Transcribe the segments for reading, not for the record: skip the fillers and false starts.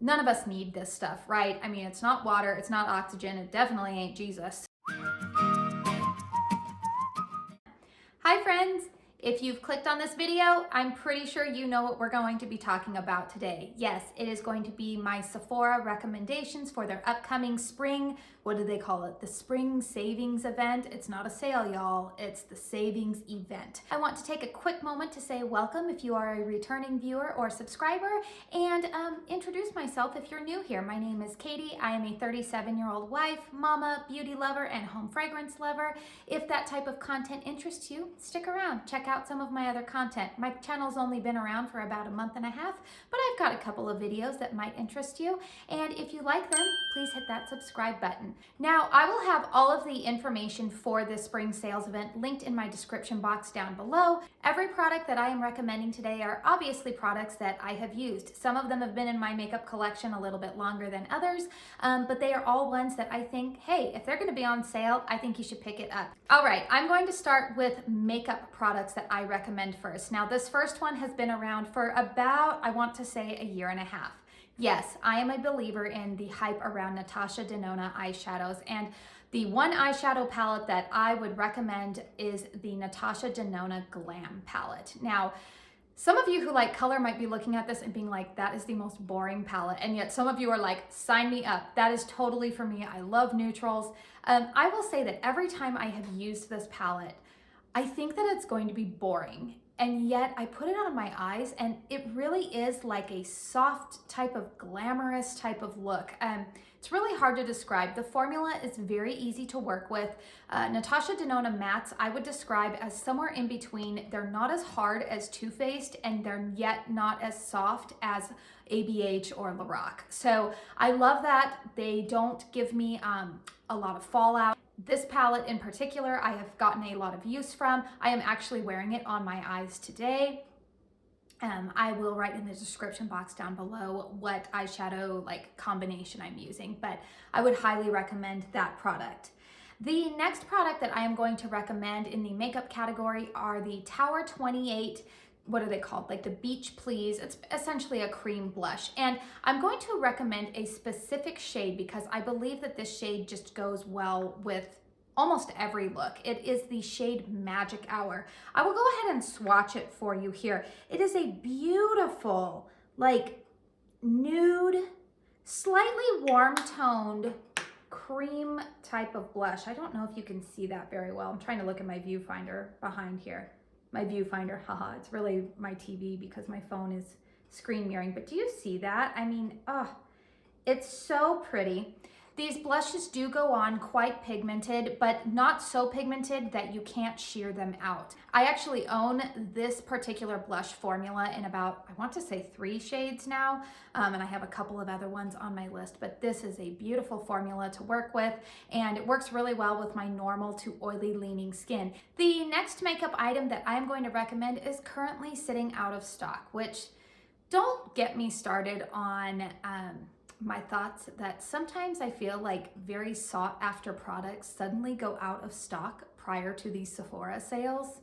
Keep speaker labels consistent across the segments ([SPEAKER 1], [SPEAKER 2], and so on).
[SPEAKER 1] none of us need this stuff, right? I mean, it's not water, it's not oxygen, it definitely ain't Jesus. Hi friends! If you've clicked on this video, I'm pretty sure you know what we're going to be talking about today. Yes, it is going to be my Sephora recommendations for their upcoming spring, what do they call it? The Spring Savings Event. It's not a sale, y'all. It's the Savings Event. I want to take a quick moment to say welcome if you are a returning viewer or subscriber, and introduce myself if you're new here. My name is Katie. I am a 37-year-old wife, mama, beauty lover, and home fragrance lover. If that type of content interests you, stick around. Check out some of my other content. My channel's only been around for about a month and a half, but I've got a couple of videos that might interest you, and if you like them, please hit that subscribe button. Now, I will have all of the information for this spring sales event linked in my description box down below. Every product that I am recommending today are obviously products that I have used. Some of them have been in my makeup collection a little bit longer than others, but they are all ones that I think, hey, if they're gonna be on sale, I think you should pick it up. All right, I'm going to start with makeup products that I recommend first. Now, this first one has been around for about, I want to say, a year and a half. Yes, I am a believer in the hype around Natasha Denona eyeshadows, and the one eyeshadow palette that I would recommend is the Natasha Denona Glam palette. Now, some of you who like color might be looking at this and being like, that is the most boring palette, and yet some of you are like, sign me up. That is totally for me. I love neutrals. I will say that every time I have used this palette, I think that it's going to be boring. And yet I put it on my eyes and it really is like a soft type of glamorous type of look. It's really hard to describe. The formula is very easy to work with. Natasha Denona mattes I would describe as somewhere in between. They're not as hard as Too Faced and they're yet not as soft as ABH or Lorac. So I love that. They don't give me a lot of fallout. This palette in particular, I have gotten a lot of use from. I am actually wearing it on my eyes today. I will write in the description box down below what eyeshadow combination I'm using, but I would highly recommend that product. The next product that I am going to recommend in the makeup category are the Tower 28, what are they called? Like the Beach Please. It's essentially a cream blush. And I'm going to recommend a specific shade because I believe that this shade just goes well with almost every look. It is the shade Magic Hour. I will go ahead and swatch it for you here. It is a beautiful, like nude, slightly warm toned cream type of blush. I don't know if you can see that very well. I'm trying to look at my viewfinder behind here. My viewfinder, haha, it's really my TV because my phone is screen mirroring, but do you see that? I mean, oh, it's so pretty. These blushes do go on quite pigmented, but not so pigmented that you can't sheer them out. I actually own this particular blush formula in about, I want to say 3 shades now, and I have a couple of other ones on my list, but this is a beautiful formula to work with, and it works really well with my normal to oily leaning skin. The next makeup item that I'm going to recommend is currently sitting out of stock, which don't get me started on my thoughts that sometimes I feel like very sought after products suddenly go out of stock prior to these Sephora sales.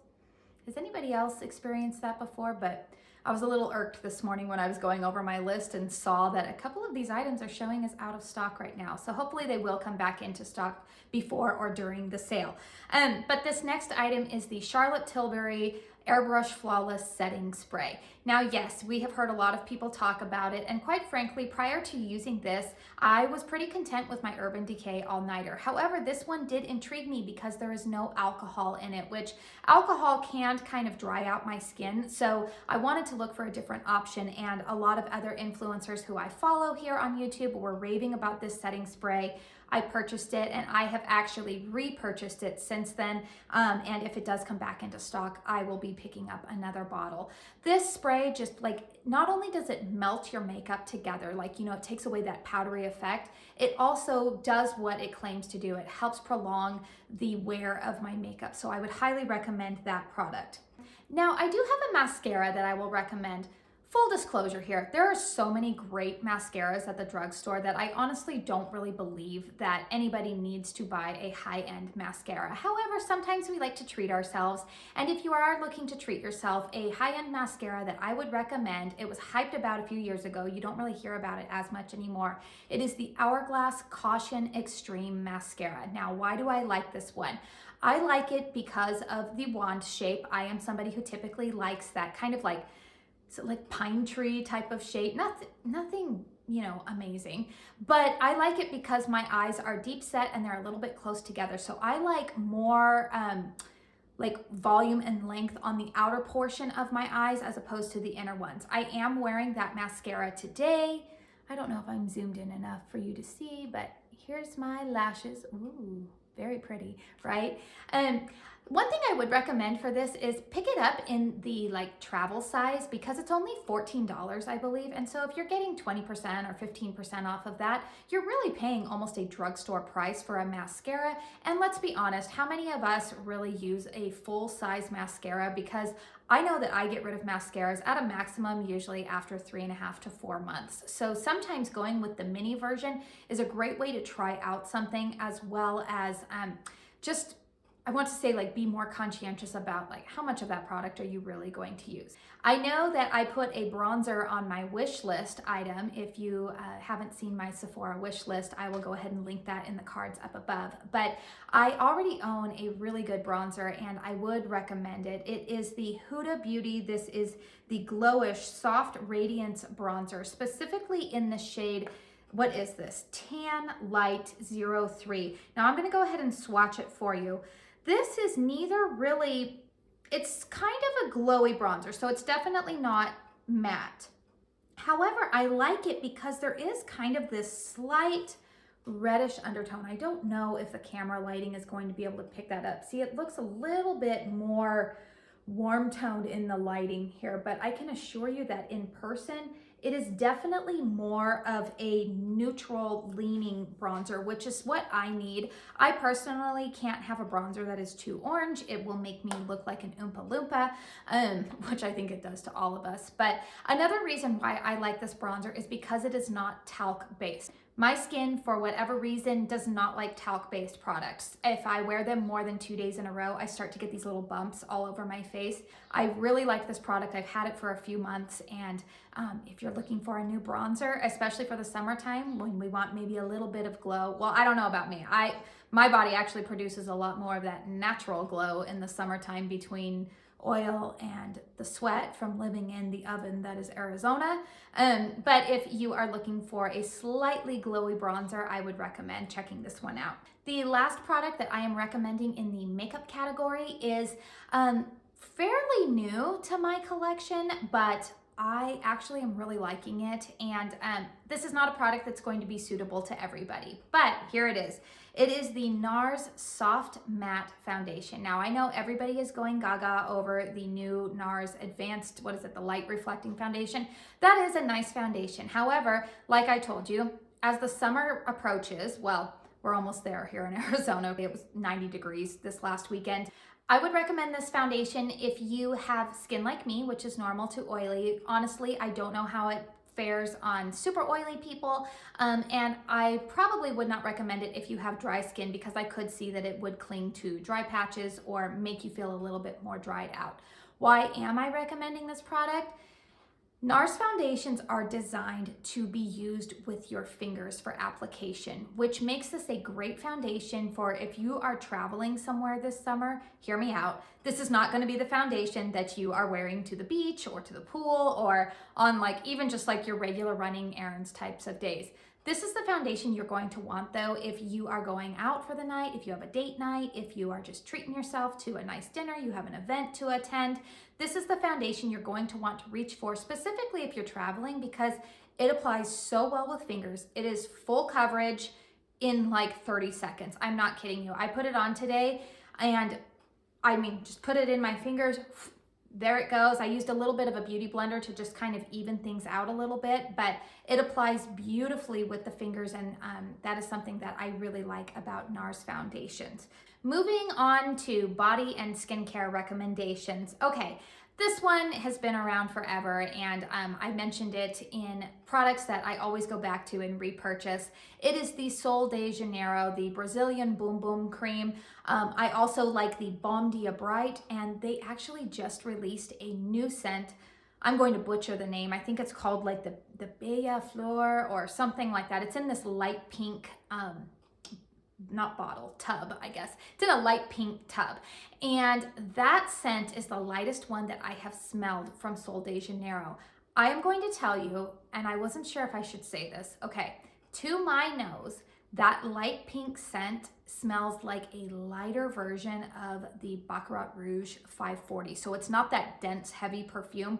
[SPEAKER 1] Has anybody else experienced that before? But I was a little irked this morning when I was going over my list and saw that a couple of these items are showing as out of stock right now. So hopefully they will come back into stock before or during the sale. But this next item is the Charlotte Tilbury Airbrush Flawless Setting Spray. Now, yes, we have heard a lot of people talk about it, and quite frankly, prior to using this, I was pretty content with my Urban Decay All Nighter. However, this one did intrigue me because there is no alcohol in it, which alcohol can kind of dry out my skin, so I wanted to look for a different option, and a lot of other influencers who I follow here on YouTube were raving about this setting spray. I purchased it and I have actually repurchased it since then. And if it does come back into stock, I will be picking up another bottle. This spray just not only does it melt your makeup together, it takes away that powdery effect, it also does what it claims to do. It helps prolong the wear of my makeup. So I would highly recommend that product. Now, I do have a mascara that I will recommend. Full disclosure here, there are so many great mascaras at the drugstore that I honestly don't really believe that anybody needs to buy a high-end mascara. However, sometimes we like to treat ourselves, and if you are looking to treat yourself, a high-end mascara that I would recommend, it was hyped about a few years ago, you don't really hear about it as much anymore. It is the Hourglass Caution Extreme Mascara. Now, why do I like this one? I like it because of the wand shape. I am somebody who typically likes that kind of like pine tree type of shape. Nothing, you know, amazing, but I like it because my eyes are deep set and they're a little bit close together. So I like more like volume and length on the outer portion of my eyes as opposed to the inner ones. I am wearing that mascara today. I don't know if I'm zoomed in enough for you to see, but here's my lashes. Ooh, very pretty, right? One thing I would recommend for this is pick it up in the like travel size because it's only $14, I believe. And so if you're getting 20% or 15% off of that, you're really paying almost a drugstore price for a mascara. And let's be honest, how many of us really use a full size mascara? Because I know that I get rid of mascaras at a maximum usually after 3.5 to 4 months. So sometimes going with the mini version is a great way to try out something, as well as just, I want to say, like, be more conscientious about like how much of that product are you really going to use. I know that I put a bronzer on my wish list item. If you haven't seen my Sephora wish list, I will go ahead and link that in the cards up above. But I already own a really good bronzer and I would recommend it. It is the Huda Beauty. This is the Glowish Soft Radiance Bronzer, specifically in the shade, what is this? Tan Light 03. Now I'm gonna go ahead and swatch it for you. This is neither really, it's kind of a glowy bronzer, so it's definitely not matte. However, I like it because there is kind of this slight reddish undertone. I don't know if the camera lighting is going to be able to pick that up. See, it looks a little bit more warm toned in the lighting here, but I can assure you that in person, it is definitely more of a neutral leaning bronzer, which is what I need. I personally can't have a bronzer that is too orange. It will make me look like an Oompa Loompa, which I think it does to all of us. But another reason why I like this bronzer is because it is not talc based. My skin, for whatever reason, does not like talc-based products. If I wear them more than 2 days in a row, I start to get these little bumps all over my face. I really like this product. I've had it for a few months, and if you're looking for a new bronzer, especially for the summertime when we want maybe a little bit of glow, well, I don't know about me. My body actually produces a lot more of that natural glow in the summertime between oil and the sweat from living in the oven that is Arizona. But if you are looking for a slightly glowy bronzer, I would recommend checking this one out. The last product that I am recommending in the makeup category is fairly new to my collection, but I actually am really liking it. And this is not a product that's going to be suitable to everybody, but here it is. It is the NARS Soft Matte Foundation. Now, I know everybody is going gaga over the new NARS Advanced, what is it, the Light Reflecting Foundation. That is a nice foundation. However, like I told you, as the summer approaches, well, we're almost there here in Arizona. It was 90 degrees this last weekend. I would recommend this foundation if you have skin like me, which is normal to oily. Honestly, I don't know how it fares on super oily people, and I probably would not recommend it if you have dry skin, because I could see that it would cling to dry patches or make you feel a little bit more dried out. Why am I recommending this product? NARS foundations are designed to be used with your fingers for application, which makes this a great foundation for if you are traveling somewhere this summer. Hear me out. This is not going to be the foundation that you are wearing to the beach or to the pool or on like even just like your regular running errands types of days. This is the foundation you're going to want though if you are going out for the night, if you have a date night, if you are just treating yourself to a nice dinner, you have an event to attend. This is the foundation you're going to want to reach for, specifically if you're traveling, because it applies so well with fingers. It is full coverage in like 30 seconds. I'm not kidding you. I put it on today and I mean, just put it in my fingers. There it goes. I used a little bit of a beauty blender to just kind of even things out a little bit, but it applies beautifully with the fingers, and that is something that I really like about NARS foundations. Moving on to body and skincare recommendations. Okay, This one has been around forever, and I mentioned it in products that I always go back to and repurchase. It is the Sol de Janeiro, the Brazilian Boom Boom Cream. I also like the Balm Bright, and they actually just released a new scent. I'm going to butcher the name. I think it's called like the Bella Flor or something like that. It's in this light pink not bottle, tub, I guess. It's in a light pink tub. And that scent is the lightest one that I have smelled from Sol de Janeiro. I am going to tell you, and I wasn't sure if I should say this. Okay, to my nose, that light pink scent smells like a lighter version of the Baccarat Rouge 540. So it's not that dense, heavy perfume,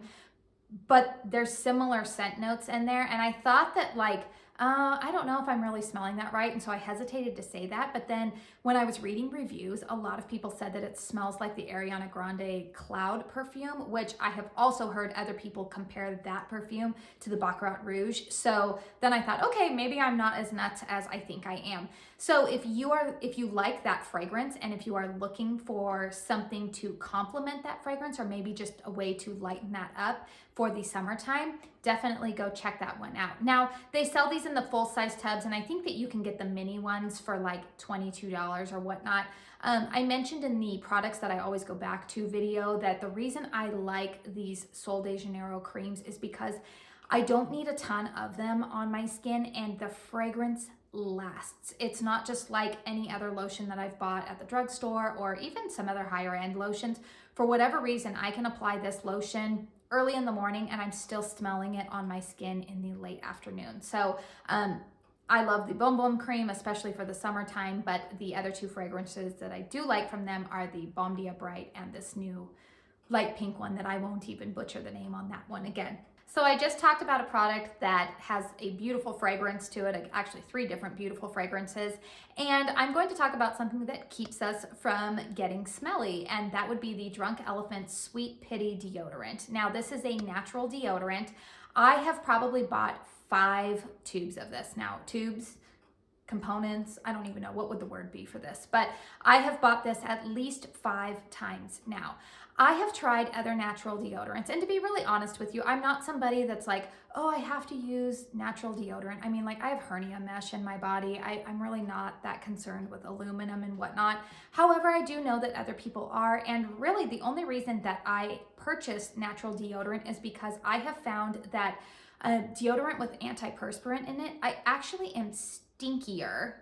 [SPEAKER 1] but there's similar scent notes in there. And I thought that like, I don't know if I'm really smelling that right. And so I hesitated to say that. But then when I was reading reviews, a lot of people said that it smells like the Ariana Grande Cloud perfume, which I have also heard other people compare that perfume to the Baccarat Rouge. So then I thought, okay, maybe I'm not as nuts as I think I am. So if you like that fragrance, and if you are looking for something to complement that fragrance, or maybe just a way to lighten that up for the summertime, definitely go check that one out. Now, they sell these in the full-size tubs, and I think that you can get the mini ones for like $22 or whatnot. I mentioned in the products that I always go back to video that the reason I like these Sol de Janeiro creams is because I don't need a ton of them on my skin, and the fragrance lasts. It's not just like any other lotion that I've bought at the drugstore or even some other higher end lotions. For whatever reason, I can apply this lotion early in the morning and I'm still smelling it on my skin in the late afternoon. So I love the Boom Boom Cream, especially for the summertime, but the other two fragrances that I do like from them are the Balm Bright and this new light pink one that I won't even butcher the name on that one again. So I just talked about a product that has a beautiful fragrance to it, actually 3 different beautiful fragrances, and I'm going to talk about something that keeps us from getting smelly, and that would be the Drunk Elephant Sweet Pity Deodorant. Now, this is a natural deodorant. I have probably bought 5 tubes of this. Now, tubes, components, I don't even know what would the word be for this, but I have bought this at least 5 times now. I have tried other natural deodorants, and to be really honest with you, I'm not somebody that's like, oh, I have to use natural deodorant. I mean, like, I have hernia mesh in my body. I'm really not that concerned with aluminum and whatnot. However, I do know that other people are, and really the only reason that I purchased natural deodorant is because I have found that deodorant with antiperspirant in it, I actually am stinkier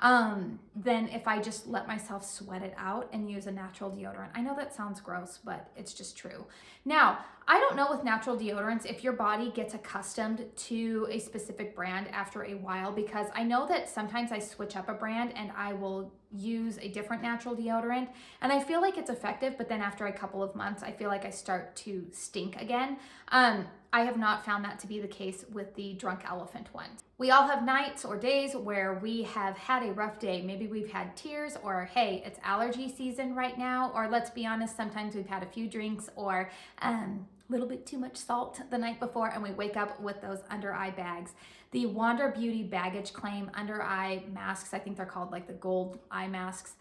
[SPEAKER 1] than if I just let myself sweat it out and use a natural deodorant. I know that sounds gross, but it's just true. Now, I don't know with natural deodorants if your body gets accustomed to a specific brand after a while, because I know that sometimes I switch up a brand and I will use a different natural deodorant and I feel like it's effective, but then after a couple of months, I feel like I start to stink again. I have not found that to be the case with the Drunk Elephant one. We all have nights or days where we have had a rough day. Maybe we've had tears, or hey, it's allergy season right now, or let's be honest, sometimes we've had a few drinks or a little bit too much salt the night before and we wake up with those under eye bags. The Wander Beauty Baggage Claim under eye masks, I think they're called like the gold eye masks.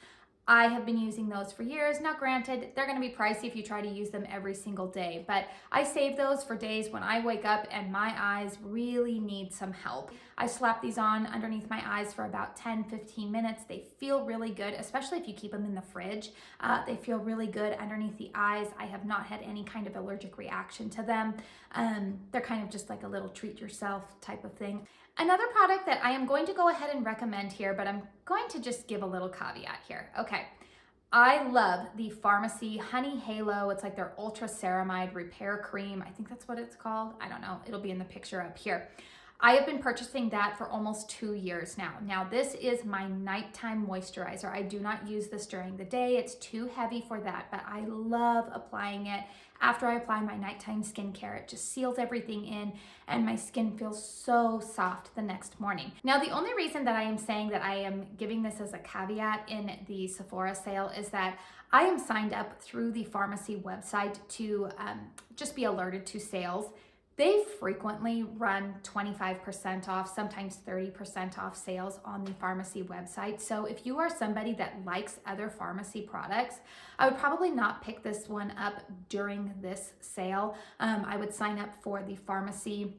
[SPEAKER 1] I have been using those for years. Now granted, they're gonna be pricey if you try to use them every single day, but I save those for days when I wake up and my eyes really need some help. I slap these on underneath my eyes for about 10-15 minutes. They feel really good, especially if you keep them in the fridge. They feel really good underneath the eyes. I have not had any kind of allergic reaction to them. They're kind of just like a little treat yourself type of thing. Another product that I am going to go ahead and recommend here, but I'm going to just give a little caveat here. Okay, I love the Pharmacy Honey Halo. It's like their Ultra Ceramide Repair Cream. I think that's what it's called. I don't know. It'll be in the picture up here. I have been purchasing that for almost 2 years now. Now, this is my nighttime moisturizer. I do not use this during the day. It's too heavy for that, but I love applying it after I apply my nighttime skincare. It just seals everything in and my skin feels so soft the next morning. Now, the only reason that I am saying that I am giving this as a caveat in the Sephora sale is that I am signed up through the pharmacy website to just be alerted to sales. They frequently run 25% off, sometimes 30% off sales on the pharmacy website. So if you are somebody that likes other pharmacy products, I would probably not pick this one up during this sale. I would sign up for the pharmacy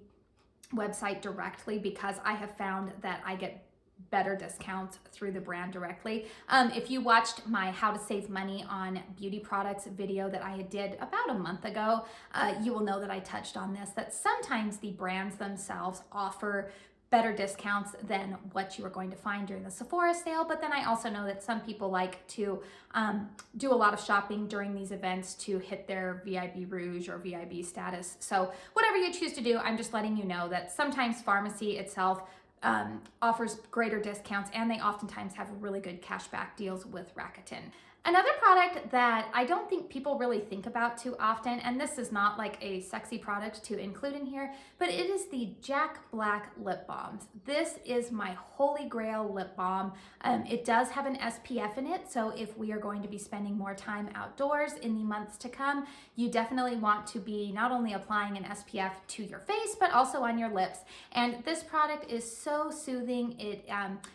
[SPEAKER 1] website directly, because I have found that I get better discounts through the brand directly. If you watched my how to save money on beauty products video that I did about a month ago, you will know that I touched on this, that sometimes the brands themselves offer better discounts than what you are going to find during the Sephora sale. But then I also know that some people like to do a lot of shopping during these events to hit their VIB Rouge or VIB status. So whatever you choose to do, I'm just letting you know that sometimes pharmacy itself offers greater discounts, and they oftentimes have really good cashback deals with Rakuten. Another product that I don't think people really think about too often, and this is not like a sexy product to include in here, but it is the Jack Black lip balms. This is my holy grail lip balm. It does have an SPF in it, so if we are going to be spending more time outdoors in the months to come, you definitely want to be not only applying an SPF to your face, but also on your lips. And this product is so soothing. It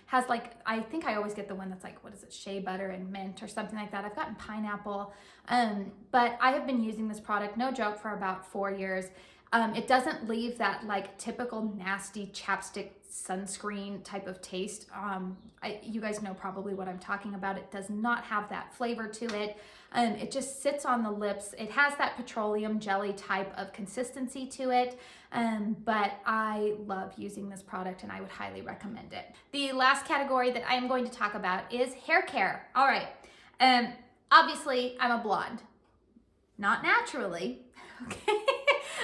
[SPEAKER 1] has like, I think I always get the one that's like, what is it, shea butter and mint or something like that. I've gotten pineapple, but I have been using this product, no joke, for about 4 years. It doesn't leave that like typical nasty chapstick sunscreen type of taste. You guys know probably what I'm talking about. It does not have that flavor to it. It just sits on the lips. It has that petroleum jelly type of consistency to it, but I love using this product and I would highly recommend it. The last category that I am going to talk about is hair care. All right, obviously I'm a blonde, not naturally, okay?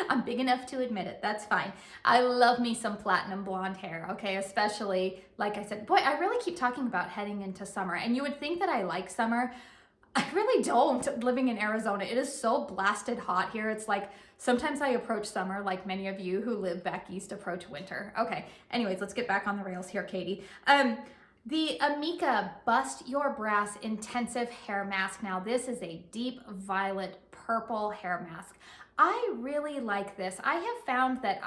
[SPEAKER 1] I'm big enough to admit it, that's fine. I love me some platinum blonde hair, okay? Especially, like I said, boy, I really keep talking about heading into summer, and you would think that I like summer. I really don't, living in Arizona. It is so blasted hot here. It's like, sometimes I approach summer like many of you who live back east approach winter. Okay, anyways, let's get back on the rails here, Katie. The Amika Bust Your Brass Intensive Hair Mask. Now, this is a deep violet purple hair mask. I really like this. I have found that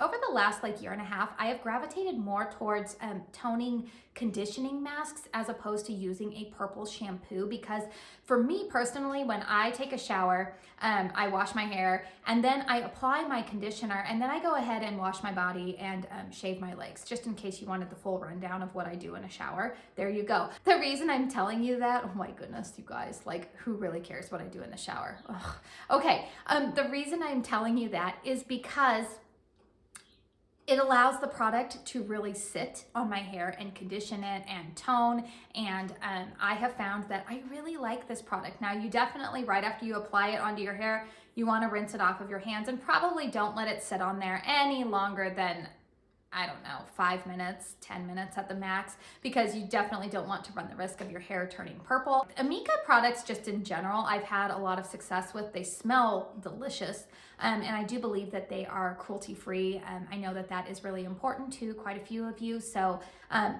[SPEAKER 1] over the last like year and a half, I have gravitated more towards toning conditioning masks as opposed to using a purple shampoo, because for me personally, when I take a shower, I wash my hair and then I apply my conditioner, and then I go ahead and wash my body and shave my legs, just in case you wanted the full rundown of what I do in a shower. There you go. The reason I'm telling you that, oh my goodness, you guys, like, who really cares what I do in the shower? Ugh. Okay, the reason I'm telling you that is because it allows the product to really sit on my hair and condition it and tone, and I have found that I really like this product. Now, you definitely, right after you apply it onto your hair, you want to rinse it off of your hands, and probably don't let it sit on there any longer than, I don't know, 5 minutes, 10 minutes at the max, because you definitely don't want to run the risk of your hair turning purple. Amika products, just in general, I've had a lot of success with. They smell delicious, and I do believe that they are cruelty-free. I know that that is really important to quite a few of you, so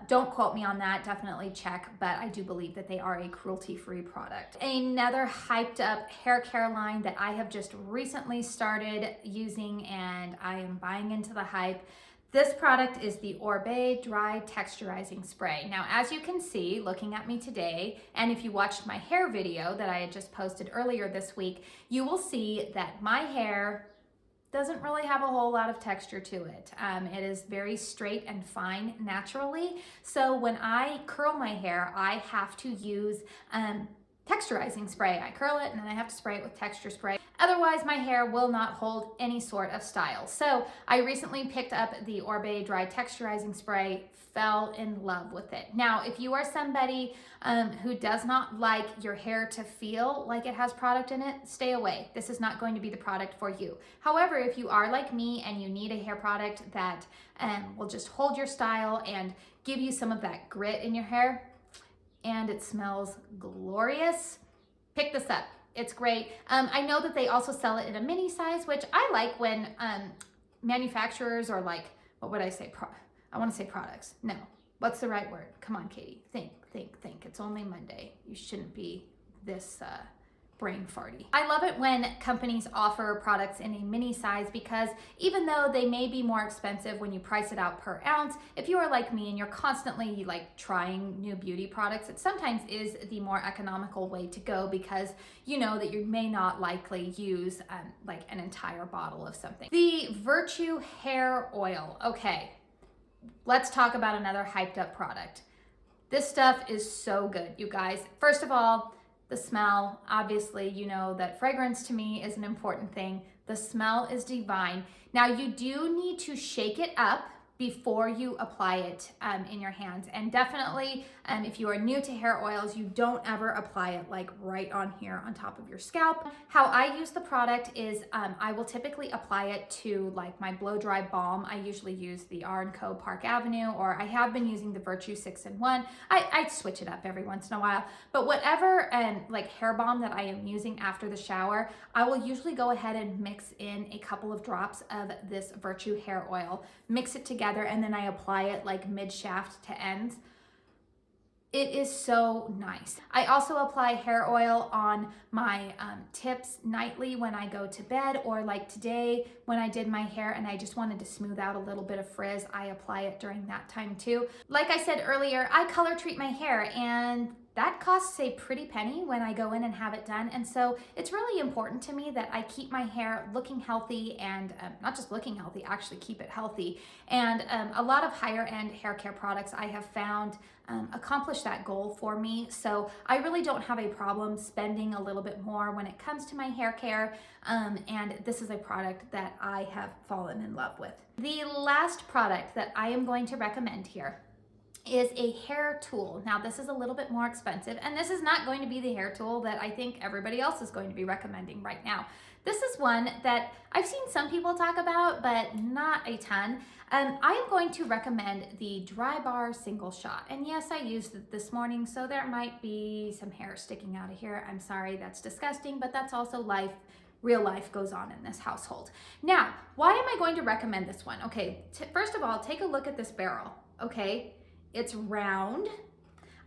[SPEAKER 1] don't quote me on that, definitely check, but I do believe that they are a cruelty-free product. Another hyped up hair care line that I have just recently started using, and I am buying into the hype. This product is the Orbe Dry Texturizing Spray. Now, as you can see, looking at me today, and if you watched my hair video that I had just posted earlier this week, you will see that my hair doesn't really have a whole lot of texture to it. It is very straight and fine naturally. So when I curl my hair, I have to use texturizing spray. I curl it and then I have to spray it with texture spray. Otherwise, my hair will not hold any sort of style. So I recently picked up the Orbe Dry Texturizing Spray, fell in love with it. Now, if you are somebody who does not like your hair to feel like it has product in it, stay away. This is not going to be the product for you. However, if you are like me and you need a hair product that will just hold your style and give you some of that grit in your hair, and it smells glorious, pick this up. It's great. I know that they also sell it in a mini size, which I like when manufacturers, or like, what would I say? I want to say products. No, what's the right word? Come on, Katie, think. It's only Monday. You shouldn't be this brain farty. I love it when companies offer products in a mini size because even though they may be more expensive when you price it out per ounce, if you are like me and you're constantly like trying new beauty products, it sometimes is the more economical way to go because you know that you may not likely use like an entire bottle of something. The Virtue Hair Oil. Okay, let's talk about another hyped up product. This stuff is so good, you guys. First of all, the smell, obviously, you know that fragrance to me is an important thing. The smell is divine. Now you do need to shake it up before you apply it in your hands. And definitely, if you are new to hair oils, you don't ever apply it like right on here on top of your scalp. How I use the product is I will typically apply it to like my blow dry balm. I usually use the R&Co Park Avenue, or I have been using the Virtue 6-in-1. I switch it up every once in a while, but whatever like hair balm that I am using after the shower, I will usually go ahead and mix in a couple of drops of this Virtue hair oil, mix it together, and then I apply it like mid shaft to ends. It is so nice. I also apply hair oil on my tips nightly when I go to bed, or like today when I did my hair and I just wanted to smooth out a little bit of frizz, I apply it during that time too. Like I said earlier, I color treat my hair and that costs a pretty penny when I go in and have it done. And so it's really important to me that I keep my hair looking healthy and not just looking healthy, actually keep it healthy. And a lot of higher end hair care products I have found accomplish that goal for me. So I really don't have a problem spending a little bit more when it comes to my hair care. And this is a product that I have fallen in love with. The last product that I am going to recommend here is a hair tool. Now this is a little bit more expensive, and this is not going to be the hair tool that I think everybody else is going to be recommending right now. This is one that I've seen some people talk about, but not a ton. I am going to recommend the Dry Bar Single Shot. And yes, I used it this morning, so there might be some hair sticking out of here. I'm sorry, that's disgusting, but that's also life. Real life goes on in this household. Now, why am I going to recommend this one? Okay, first of all, take a look at this barrel, okay? It's round.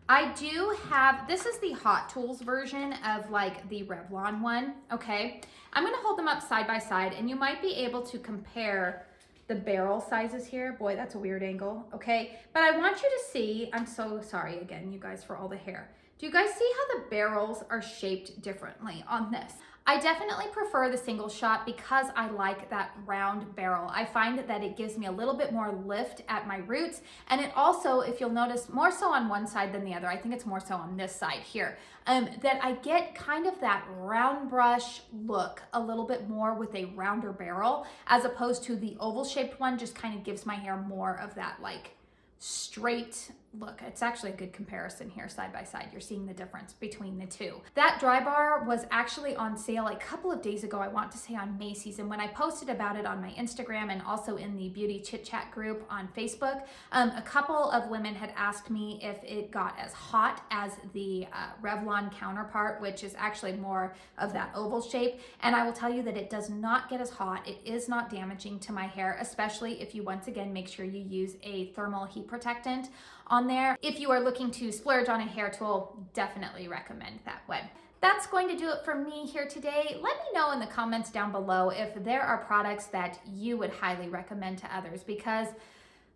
[SPEAKER 1] I do have, this is the Hot Tools version of like the Revlon one, okay? I'm gonna hold them up side by side and you might be able to compare the barrel sizes here. Boy, that's a weird angle, okay? But I want you to see, I'm so sorry again, you guys, for all the hair. Do you guys see how the barrels are shaped differently on this? I definitely prefer the single shot because I like that round barrel. I find that it gives me a little bit more lift at my roots, and it also, if you'll notice, more so on one side than the other, I think it's more so on this side here, that I get kind of that round brush look a little bit more with a rounder barrel, as opposed to the oval shaped one just kind of gives my hair more of that like straight look. It's actually a good comparison here side by side. You're seeing the difference between the two. That dry bar was actually on sale a couple of days ago, I want to say on Macy's, and when I posted about it on my Instagram and also in the Beauty Chit Chat group on Facebook, a couple of women had asked me if it got as hot as the Revlon counterpart, which is actually more of that oval shape, and I will tell you that it does not get as hot. It is not damaging to my hair, especially if you once again make sure you use a thermal heat protectant on there. If you are looking to splurge on a hair tool, definitely recommend that one. That's going to do it for me here today. Let me know in the comments down below if there are products that you would highly recommend to others, because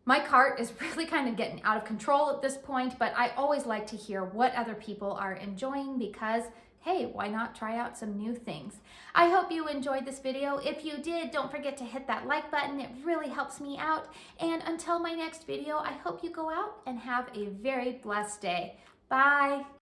[SPEAKER 1] my cart is really kind of getting out of control at this point, but I always like to hear what other people are enjoying because hey, why not try out some new things? I hope you enjoyed this video. If you did, don't forget to hit that like button. It really helps me out. And until my next video, I hope you go out and have a very blessed day. Bye.